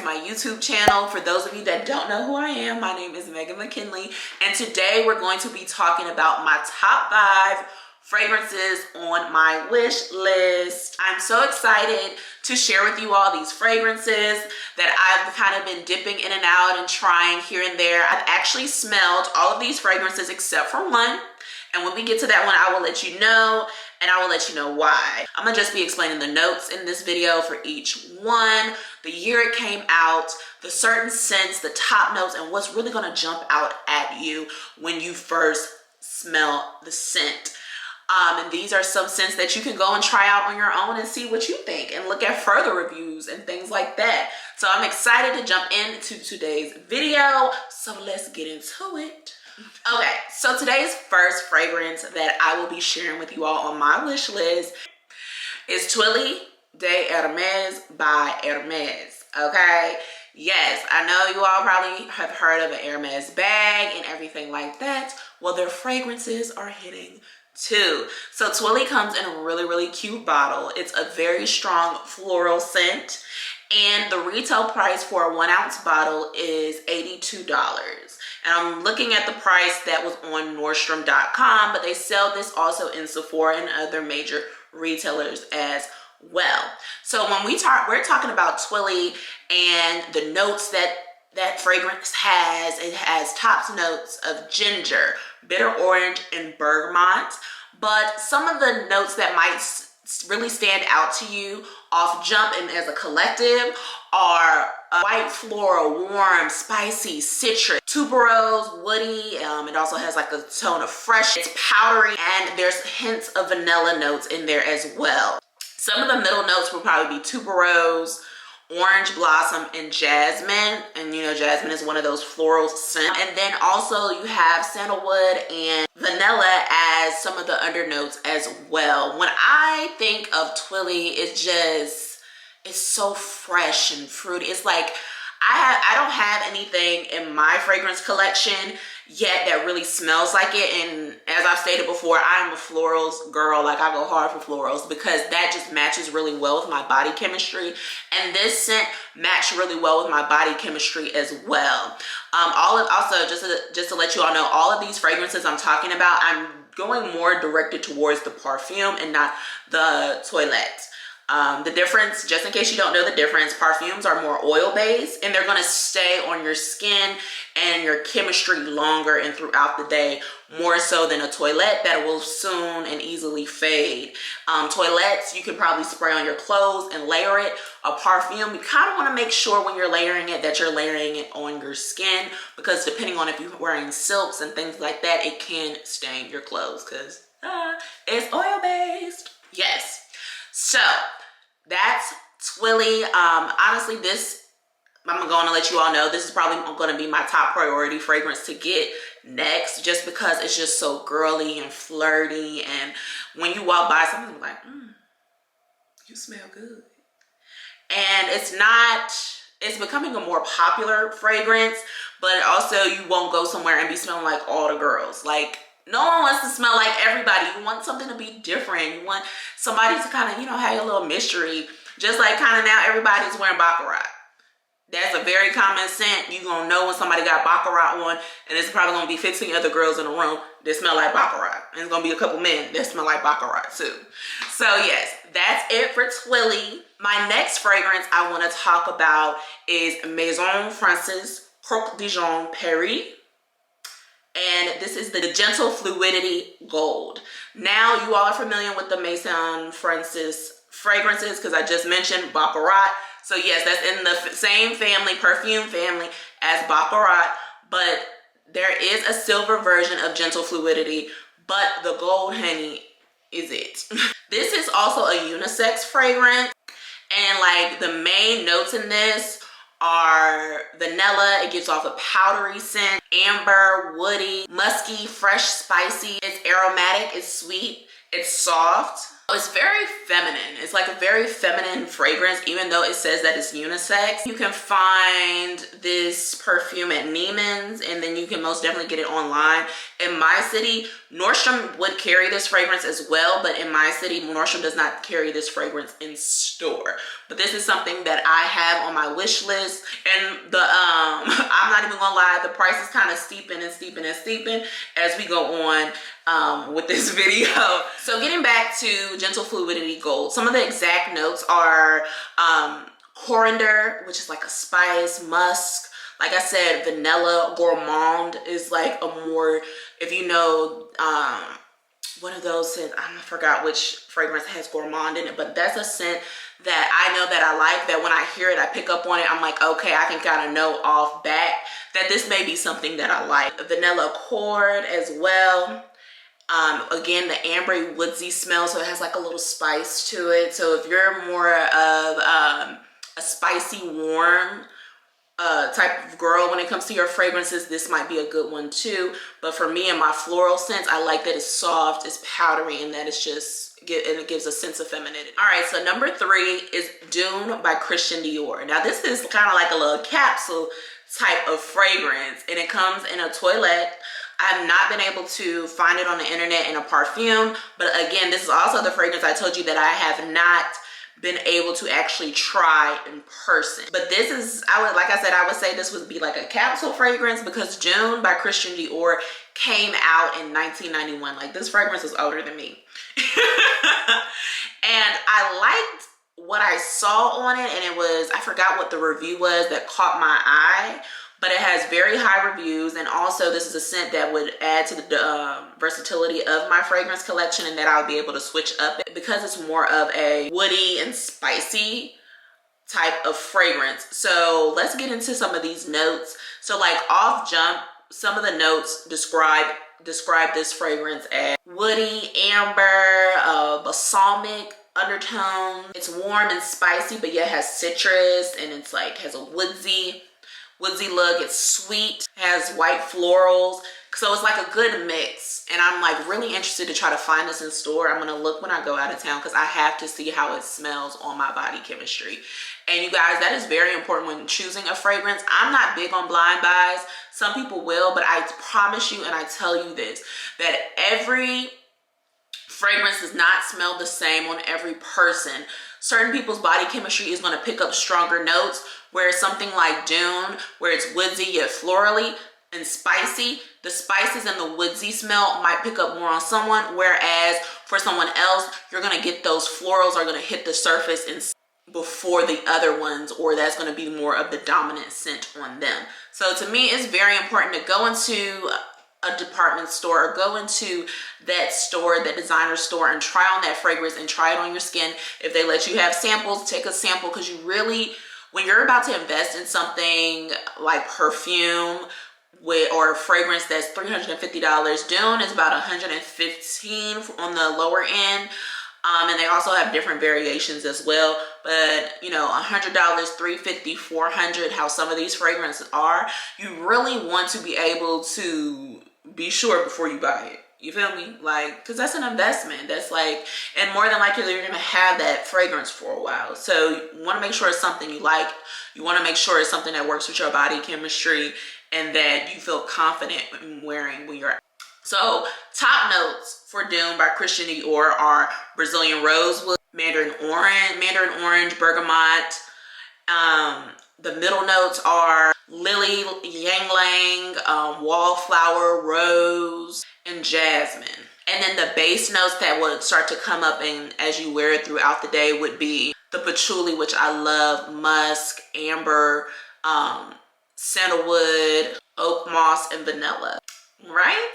to my YouTube channel. For those of you that don't know who I am, my name is Meaghan McKinley, and today we're going to be talking about my top 5 fragrances on my wish list. I'm so excited to share with you all these fragrances that I've kind of been dipping in and out and trying here and there. I've actually smelled all of these fragrances except for one, and when we get to that one, I will let you know, and I will let you know why. I'm gonna just be explaining the notes in this video for each one, the year it came out, the certain scents, the top notes, and what's really gonna jump out at you when you first smell the scent. And these are some scents that you can go and try out on your own and see what you think and look at further reviews and things like that. So I'm excited to jump into today's video. So let's get into it. Okay, so today's first fragrance that I will be sharing with you all on my wish list is Twilly de Hermes by Hermes. Okay, yes, I know you all probably have heard of an Hermes bag and everything like that. Well, their fragrances are hitting too. So Twilly comes in a really cute bottle. It's a very strong floral scent, and the retail price for a 1 ounce bottle is $82. And I'm looking at the price that was on Nordstrom.com, but they sell this also in Sephora and other major retailers as well. So when we're talking about Twilly and the notes that fragrance has, it has top notes of ginger, bitter orange, and bergamot. But some of the notes that might really stand out to you off jump and as a collective are white floral, warm, spicy, citrus, tuberose, woody. It also has like a tone of fresh. It's powdery, and there's hints of vanilla notes in there as well. Some of the middle notes will probably be tuberose, orange blossom, and jasmine. And you know, jasmine is one of those floral scents. And then also you have sandalwood and vanilla as some of the undernotes as well. When I think of Twilly, it's so fresh and fruity. It's like I don't have anything in my fragrance collection yet that really smells like it. And as I've stated before, I'm a florals girl. Like, I go hard for florals because that just matches really well with my body chemistry. And this scent matched really well with my body chemistry as well. Also, just to let you all know, all of these fragrances I'm talking about, I'm going more directed towards the perfume and not the toilette. The difference, just in case you don't know the difference, perfumes are more oil-based, and they're going to stay on your skin and your chemistry longer and throughout the day, more so than a toilette that will soon and easily fade. Toilettes, you can probably spray on your clothes and layer it. A perfume, you kind of want to make sure when you're layering it that you're layering it on your skin, because depending on if you're wearing silks and things like that, it can stain your clothes because it's oil-based. Yes. So that's Twilly. Honestly, I'm going to let you all know, this is probably going to be my top priority fragrance to get next, just because it's just so girly and flirty. And when you walk by something, you're like, you smell good. And it's becoming a more popular fragrance, but also you won't go somewhere and be smelling like all the girls. Like, no one wants to smell like everybody. You want something to be different. You want somebody to kind of, have a little mystery. Just like kind of now everybody's wearing Baccarat. That's a very common scent. You're going to know when somebody got Baccarat on, and it's probably going to be 15 other girls in a room that smell like Baccarat. And it's going to be a couple men that smell like Baccarat too. So yes, that's it for Twilly. My next fragrance I want to talk about is Maison Francis Croque Dijon Paris. And this is the Gentle Fluidity Gold. Now, you all are familiar with the Maison Francis fragrances because I just mentioned Baccarat. So yes, that's in the same family, perfume family as Baccarat, but there is a silver version of Gentle Fluidity, but the gold, honey, is it. This is also a unisex fragrance, and like the main notes in this are vanilla. It gives off a powdery scent, amber, woody, musky, fresh, spicy. It's aromatic, it's sweet, It's soft. It's very feminine. It's like a very feminine fragrance, even though it says that it's unisex. You can find this perfume at Neiman's, and then you can most definitely get it online. In my city, Nordstrom would carry this fragrance as well, but in my city, Nordstrom does not carry this fragrance in store. But this is something that I have on my wish list, and the I'm not even gonna lie, the price is kind of steeping and steeping and steeping as we go on with this video. So getting back to Gentle Fluidity Gold, some of the exact notes are coriander, which is like a spice, musk. Like I said, vanilla. Gourmand is like a more, if you know, one of those scents, I forgot which fragrance has gourmand in it, but that's a scent that I know that I like, that when I hear it, I pick up on it. I'm like, okay, I can kind of know off bat that this may be something that I like. Vanilla cord as well. Again, the ambery woodsy smell, so it has like a little spice to it. So if you're more of a spicy, warm type of girl when it comes to your fragrances, this might be a good one too. But for me and my floral scents, I like that it's soft, it's powdery, and that it's just, and it gives a sense of femininity. All right, so number 3 is Dune by Christian Dior. Now this is kind of like a little capsule type of fragrance, and it comes in a toilette. I've not been able to find it on the internet in a perfume, but again, this is also the fragrance I told you that I have not been able to actually try in person. But this is, like I said, I would say this would be like a capsule fragrance, because Dune by Christian Dior came out in 1991. Like, this fragrance is older than me. And I liked what I saw on it, and it was, I forgot what the review was that caught my eye, but it has very high reviews. And also this is a scent that would add to the versatility of my fragrance collection, and that I'll be able to switch up because it's more of a woody and spicy type of fragrance. So let's get into some of these notes. So like off jump, some of the notes describe this fragrance as woody, amber, balsamic undertone. It's warm and spicy, but yet has citrus, and it's like has a woodsy look. It's sweet, has white florals, so it's like a good mix. And I'm like really interested to try to find this in store. I'm gonna look when I go out of town, because I have to see how it smells on my body chemistry. And you guys, that is very important when choosing a fragrance. I'm not big on blind buys. Some people will, but I promise you, and I tell you this, that every fragrance does not smell the same on every person. Certain people's body chemistry is going to pick up stronger notes, whereas something like Dune, where it's woodsy yet florally and spicy, the spices and the woodsy smell might pick up more on someone, whereas for someone else, you're going to get those florals are going to hit the surface and before the other ones, or that's going to be more of the dominant scent on them. So to me, it's very important to go into a department store or go into that store, that designer store, and try on that fragrance and try it on your skin. If they let you have samples, take a sample, because you really, when you're about to invest in something like perfume or a fragrance that's $350, Dune is about $115 on the lower end. And they also have different variations as well, but you know, $100, $350, $400, how some of these fragrances are, you really want to be able to be sure before you buy it. You feel me? Like, because that's an investment. That's like, and more than likely you're gonna have that fragrance for a while. So you want to make sure it's something you like. You want to make sure it's something that works with your body chemistry and that you feel confident in wearing when you're out. So top notes for Dune by Christian Dior are Brazilian rosewood, mandarin orange, bergamot. The middle notes are lily, ylang ylang, wallflower, rose, and jasmine. And then the base notes that would start to come up and as you wear it throughout the day would be the patchouli, which I love, musk, amber, sandalwood, oak moss, and vanilla. Right?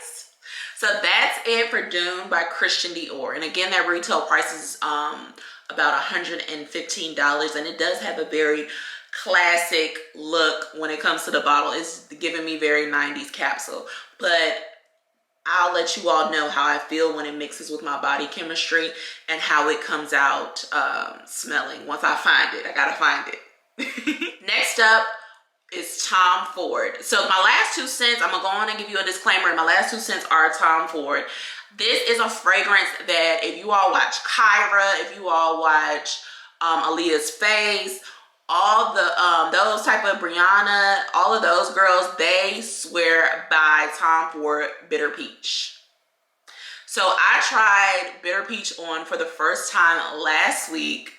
So that's it for Dune by Christian Dior. And again, that retail price is about $115, and it does have a very classic look when it comes to the bottle. It's giving me very 90s capsule, but I'll let you all know how I feel when it mixes with my body chemistry and how it comes out smelling. Once I find it, I gotta find it. Next up is Tom Ford. So my last 2 cents, I'm gonna go on and give you a disclaimer. My last 2 cents are Tom Ford. This is a fragrance that if you all watch Kyra, if you all watch Aaliyah's Face, all the those type of Brianna, all of those girls, they swear by Tom Ford Bitter Peach. So I tried Bitter Peach on for the first time last week.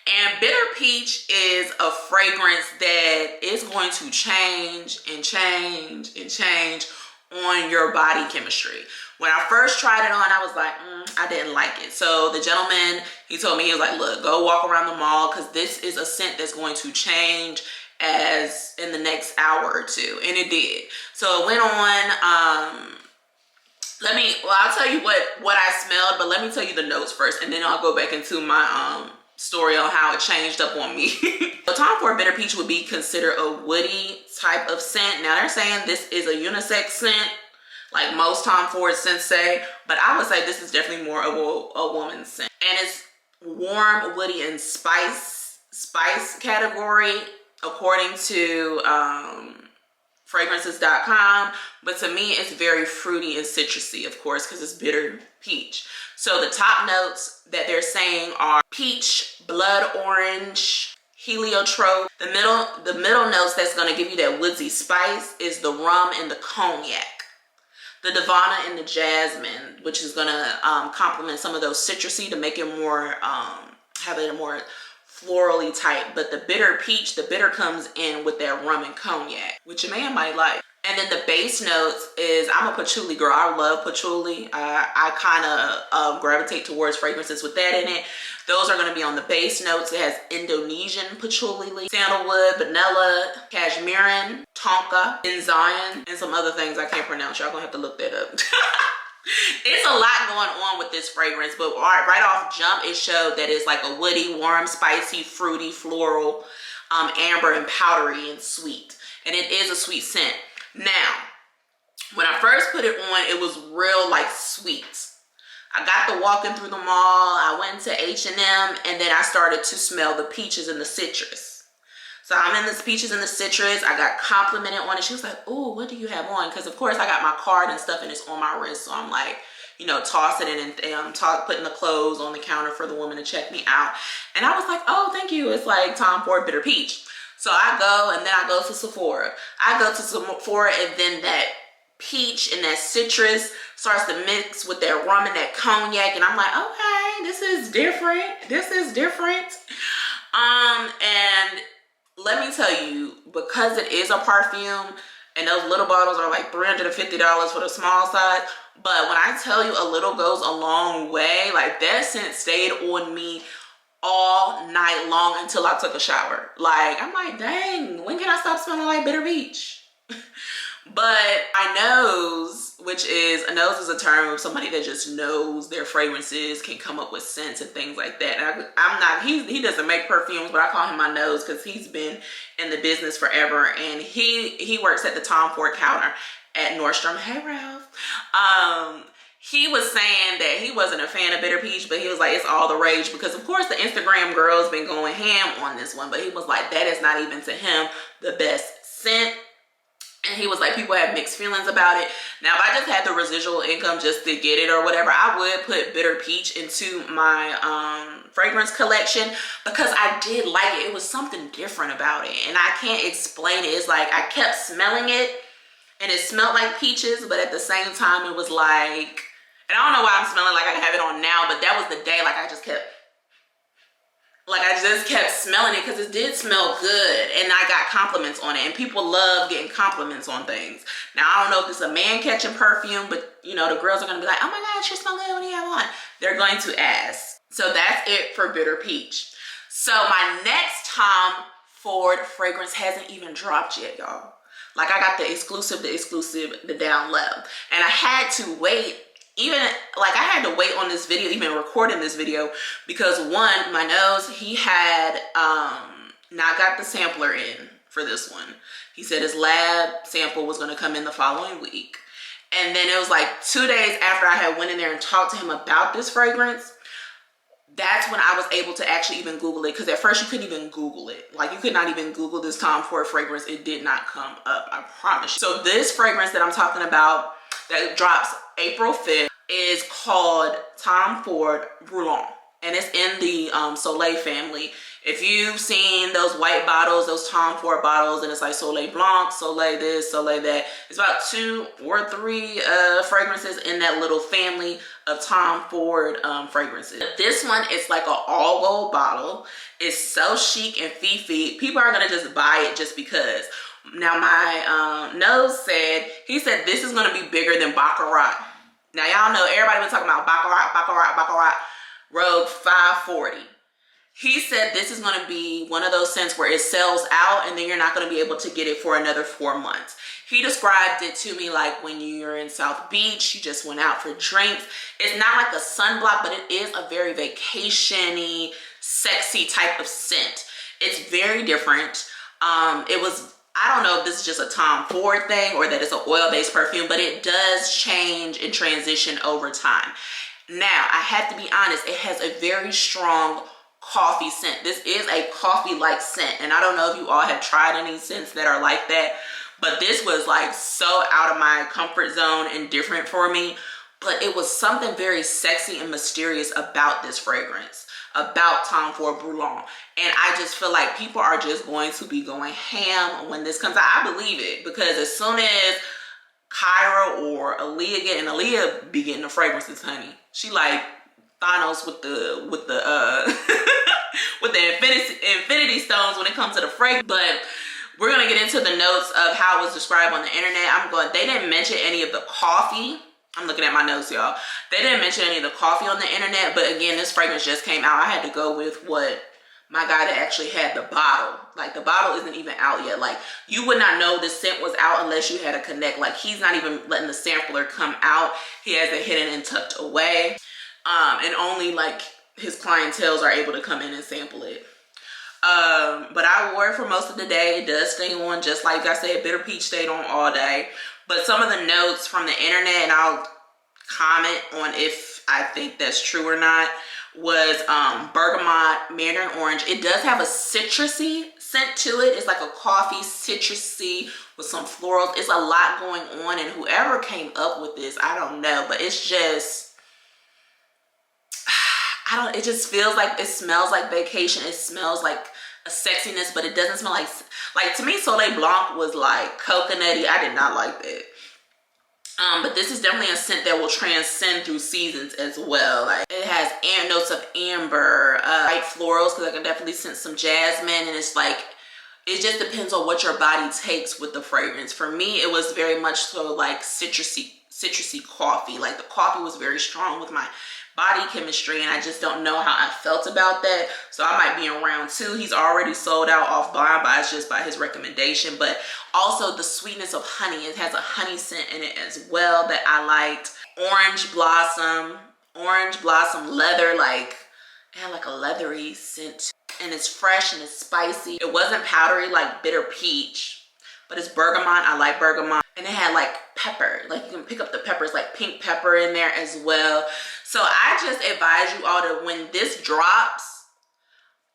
And Bitter Peach is a fragrance that is going to change and change and change on your body chemistry. When I first tried it on, I was like, I didn't like it. So the gentleman, he told me, he was like, look, go walk around the mall because this is a scent that's going to change as in the next hour or two. And it did. So it went on, I'll tell you what I smelled, but let me tell you the notes first, and then I'll go back into my story on how it changed up on me. So Tom Ford Bitter Peach would be considered a woody type of scent. Now they're saying this is a unisex scent, like most Tom Ford scents say, but I would say this is definitely more of a woman's scent. And it's warm, woody, and spice category according to fragrances.com, but to me it's very fruity and citrusy, of course, because it's bitter peach. So the top notes that they're saying are peach, blood orange, heliotrope. The middle notes that's going to give you that woodsy spice is the rum and the cognac. The Divana and the jasmine, which is going to complement some of those citrusy to make it more, have it a more florally type. But the bitter peach, the bitter comes in with that rum and cognac, which a man might like. And then the base notes is, I'm a patchouli girl. I love patchouli. I kind of gravitate towards fragrances with that in it. Those are going to be on the base notes. It has Indonesian patchouli leaf, sandalwood, vanilla, cashmeran, tonka, benzoin, and some other things I can't pronounce. Y'all gonna have to look that up. It's a lot going on with this fragrance, but right off jump, it showed that it's like a woody, warm, spicy, fruity, floral, amber, and powdery and sweet. And it is a sweet scent. Now, when I first put it on, it was real like sweet. I got to walking through the mall, I went to H&M, and then I started to smell the peaches and the citrus. So I'm in this peaches and the citrus. I got complimented on it. She was like, oh, what do you have on? Because of course I got my card and stuff and it's on my wrist. So I'm like, you know, tossing it and putting the clothes on the counter for the woman to check me out. And I was like, oh, thank you. It's like Tom Ford Bitter Peach. So I go and then I go to Sephora. I go to Sephora and then that peach and that citrus starts to mix with that rum and that cognac. And I'm like, okay, this is different. This is different. And let me tell you, because it is a perfume and those little bottles are like $350 for the small size. But when I tell you a little goes a long way, like that scent stayed on me all night long until I took a shower. Like, I'm like, dang, when can I stop smelling like bitter peach? But my nose, a nose is a term of somebody that just knows their fragrances, can come up with scents and things like that. And he doesn't make perfumes, but I call him my nose because he's been in the business forever. And he works at the Tom Ford counter at Nordstrom. Hey, Ralph. He was saying that he wasn't a fan of bitter peach, but he was like, it's all the rage because of course the Instagram girls been going ham on this one, but he was like, that is not even to him the best scent. And he was like, people have mixed feelings about it. Now, if I just had the residual income just to get it or whatever, I would put bitter peach into my fragrance collection because I did like it. It was something different about it. And I can't explain it. It's like I kept smelling it and it smelled like peaches, but at the same time, it was like, and I don't know why I'm smelling like I have it on now, but that was the day, like I just kept smelling it because it did smell good and I got compliments on it and people love getting compliments on things. Now, I don't know if this is a man catching perfume, but you know, the girls are going to be like, oh my gosh, you smell good, what do you have on? They're going to ask. So that's it for Bitter Peach. So my next Tom Ford fragrance hasn't even dropped yet, y'all. Like I got the exclusive, the down low. And I had to wait. I had to wait on this video, even recording this video, because one, my nose, he had not got the sampler in for this one. He said his lab sample was going to come in the following week. And then it was like 2 days after I had went in there and talked to him about this fragrance, that's when I was able to actually even Google it, because at first you couldn't even Google it. Like, you could not even Google this Tom Ford fragrance. It did not come up, I promise you. So this fragrance that I'm talking about that drops April 5th is called Tom Ford Roulon, and it's in the Soleil family. If you've seen those white bottles, those Tom Ford bottles, and it's like Soleil Blanc, Soleil this, Soleil that. It's about 2 or 3 fragrances in that little family of Tom Ford fragrances. This one is like an all gold bottle. It's so chic and fifi. People are gonna just buy it just because. Now my nose said, he said this is gonna be bigger than Baccarat. Now y'all know everybody been talking about Baccarat Rogue 540. He said this is going to be one of those scents where it sells out and then you're not going to be able to get it for another 4 months. He described it to me like when you're in South Beach, you just went out for drinks. It's not like a sunblock, but it is a very vacation-y, sexy type of scent. It's very different. I don't know if this is just a Tom Ford thing or that it's an oil-based perfume, but it does change and transition over time. Now, I have to be honest, it has a very strong coffee scent. This is a coffee-like scent, and I don't know if you all have tried any scents that are like that, but this was like so out of my comfort zone and different for me. But it was something very sexy and mysterious about this fragrance, about Tom Ford Roulon. And I just feel like people are just going to be going ham when this comes out. I believe it, because as soon as Kyra or Aaliyah get, and Aaliyah be getting the fragrances, honey, she like Thanos with the with the infinity stones when it comes to the fragrance. But we're gonna get into the notes of how it was described on the internet. They didn't mention any of the coffee. I'm looking at my notes, y'all. They didn't mention any of the coffee on the internet, but again, this fragrance just came out. I had to go with what my guy that actually had the bottle. Like, the bottle isn't even out yet. Like, you would not know this scent was out unless you had a connect. Like, he's not even letting the sampler come out. He has it hidden and tucked away. And only like his clientels are able to come in and sample it. But I wore it for most of the day. It does stay on, just like I said, bitter peach stayed on all day. But some of the notes from the internet, and I'll comment on if I think that's true or not, was bergamot, mandarin orange. It does have a citrusy scent to it. It's like a coffee citrusy with some florals. It's a lot going on, and whoever came up with this, I don't know, but it's just, it just feels like, it smells like vacation. It smells like a sexiness, but it doesn't smell like to me, Soleil Blanc was like coconutty. I did not like that. But this is definitely a scent that will transcend through seasons as well. Like, it has notes of amber, white florals, because I can definitely sense some jasmine, and it's like, it just depends on what your body takes with the fragrance. For me, it was very much so like citrusy coffee. Like, the coffee was very strong with my body chemistry, and I just don't know how I felt about that. So I might be in round 2. He's already sold out off Blind Buys just by his recommendation. But also the sweetness of honey. It has a honey scent in it as well that I liked. Orange blossom leather, like it had like a leathery scent, and it's fresh and it's spicy. It wasn't powdery like bitter peach, but it's bergamot. I like bergamot. And it had like pepper, like you can pick up the peppers, like pink pepper in there as well. So I just advise you all to, when this drops,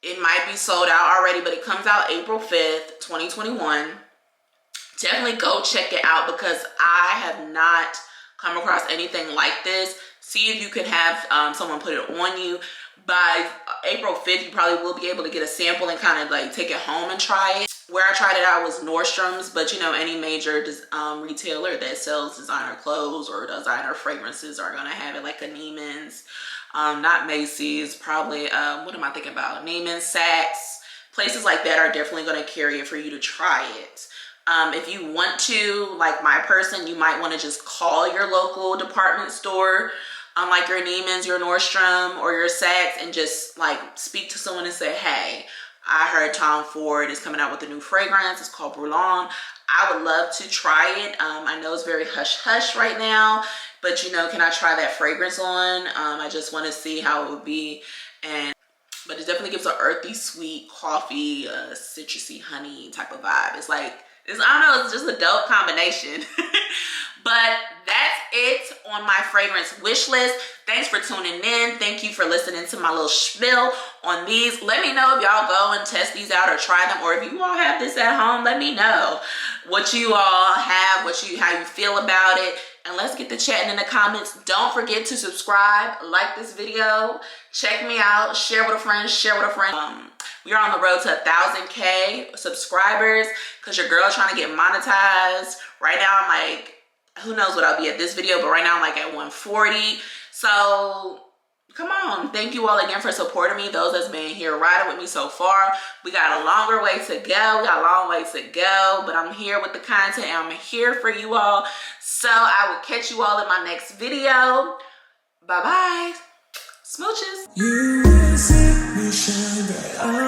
it might be sold out already, but it comes out April 5th, 2021. Definitely go check it out, because I have not come across anything like this. See if you can have someone put it on you. By April 5th, you probably will be able to get a sample and kind of like take it home and try it. Where I tried it out was Nordstrom's, but you know, any major retailer that sells designer clothes or designer fragrances are gonna have it, like a Neiman's, not Macy's, probably, what am I thinking about? Neiman's, Saks, places like that are definitely gonna carry it for you to try it. If you want to, like my person, you might want to just call your local department store, like your Neiman's, your Nordstrom, or your Saks, and just like speak to someone and say, hey, I heard Tom Ford is coming out with a new fragrance. It's called Roulon. I would love to try it. I know it's very hush-hush right now, but you know, can I try that fragrance on? I just want to see how it would be. But it definitely gives an earthy, sweet, coffee, citrusy, honey type of vibe. It's like, I don't know, it's just a dope combination. But that's it on on my fragrance wish list. Thanks for tuning in. Thank you for listening to my little spiel on these. Let me know if y'all go and test these out or try them, or if you all have this at home, let me know what you all have, how you feel about it, and let's get the chatting in the comments. Don't forget to subscribe, like this video, check me out, share with a friend, we are on the road to 1,000K subscribers because your girl trying to get monetized. Right now I'm like, who knows what I'll be at this video, but right now I'm like at 140. So come on, thank you all again for supporting me, those that's been here riding with me so far. We got a longer way to go, but I'm here with the content and I'm here for you all. So I will catch you all in my next video. Bye bye. Smooches. You see me shine bright.